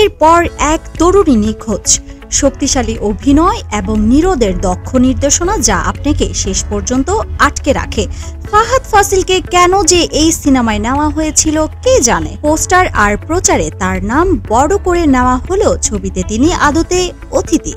একের পর এক তরুণী নিখোঁজ, শক্তিশালী অভিনয় এবং নীরদের দক্ষ নির্দেশনা যা আপনাকে শেষ পর্যন্ত আটকে রাখে। ফাহাদ ফাসিলকে কেন যে এই সিনেমায় নেওয়া হয়েছিল কে জানে। পোস্টার আর প্রচারে তার নাম বড় করে নেওয়া হলেও ছবিতে তিনি আদতে অতিথি।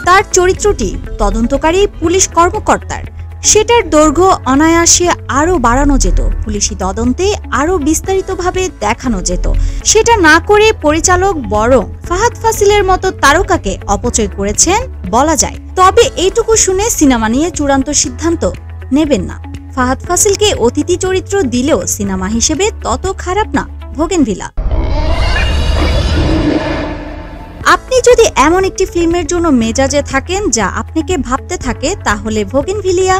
তার চরিত্রটি তদন্তকারী পুলিশ কর্মকর্তার, সেটার দৈর্ঘ্য অনায়াসে আরও বাড়ানো যেত, পুলিশি তদন্তে আরও বিস্তারিতভাবে দেখানো যেত। সেটা না করে পরিচালক বরং ফাহাদ ফাসিলের মতো তারকাকে অপচয় করেছেন বলা যায়। তবে এইটুকু শুনে সিনেমা নিয়ে চূড়ান্ত সিদ্ধান্ত নেবেন না। ফাহাদ ফাসিলকে অতিথি চরিত্র দিলেও সিনেমা হিসেবে তত খারাপ না বোগেনভিলা। আপনি যদি এমন একটি ফিল্মের জন্য মেজাজে থাকেন যা আপনাকে ভাবতে থাকে, তাহলে বোগেনভিলিয়া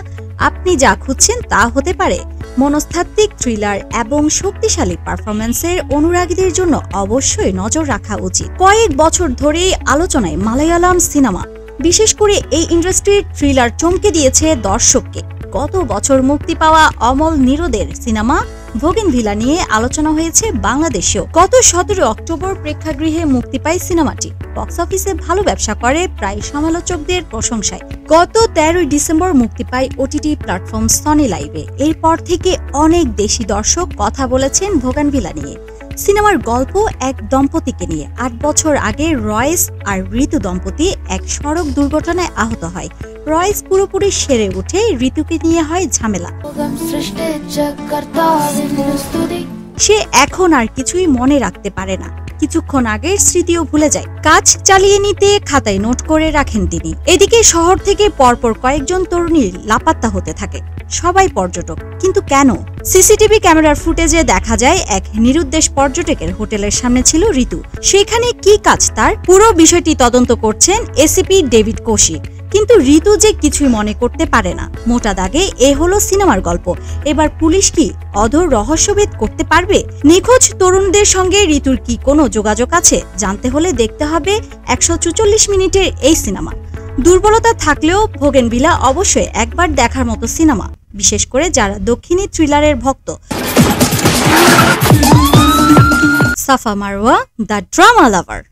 আপনি যা খুঁজছেন তা হতে পারে। মনস্তাত্ত্বিক থ্রিলার এবং শক্তিশালী পারফরম্যান্সের অনুরাগীদের জন্য অবশ্যই নজর রাখা উচিত। কয়েক বছর ধরেই আলোচনায় মালায়ালাম সিনেমা, বিশেষ করে এই ইন্ডাস্ট্রির থ্রিলার চমকে দিয়েছে দর্শককে। গত বছর মুক্তি পাওয়া অমল নীরদের সিনেমা বোগেনভিলা নিয়ে আলোচনা হয়েছে বাংলাদেশেও। গত 17 অক্টোবর প্রেক্ষাগৃহে মুক্তি পায় সিনেমাটি। বক্স অফিসে ভালো ব্যবসা করে প্রায় সমালোচকদের প্রশংসায়। গত 13 ডিসেম্বর মুক্তি পায় ওটিটি প্ল্যাটফর্ম সনি লাইভে। এরপর থেকে অনেক দেশি দর্শক কথা বলেছেন বোগেনভিলা নিয়ে। সিনেমার গল্প এক দম্পতিকে নিয়ে। 8 বছর আগে রয়েস আর ঋতু দম্পতি এক সড়ক দুর্ঘটনায় আহত হয়। রয়েস পুরোপুরি সেরে উঠে, ঋতুকে নিয়ে হয় ঝামেলা। সে এখন আর কিছুই মনে রাখতে পারে না, কিছুক্ষণ আগের স্মৃতিও ভুলে যায়। কাজ চালিয়ে নিতে খাতায় নোট করে রাখেন তিনি। এদিকে শহর থেকে পরপর কয়েকজন তরুণীর লাপাত্তা হতে থাকে, সবাই পর্যটক। কিন্তু কেন? সিসিটিভি ক্যামেরার ফুটেজে দেখা যায় এক নিরুদ্দেশ পর্যটকের হোটেলের সামনে ছিল ঋতু। সেখানে কি কাজ তার? পুরো বিষয়টি তদন্ত করছেন এসিপি ডেভিড কোশি। কিন্তু ঋতু যে কিছুই মনে করতে পারে না। মোটা দাগে এ হলো সিনেমার গল্প। এবার পুলিশ কি অধর রহস্যভেদ করতে পারবে? নিখোঁজ তরুণদের সঙ্গে ঋতুর কি কোনো যোগাযোগ আছে? জানতে হলে দেখতে হবে 144 মিনিটের এই সিনেমা। দুর্বলতা থাকলেও বোগেনভিলা অবশ্যই একবার দেখার মতো সিনেমা, বিশেষ করে যারা দক্ষিণী থ্রিলারের ভক্ত। সাফা মারওয়া, দ্য ড্রামা লাভার।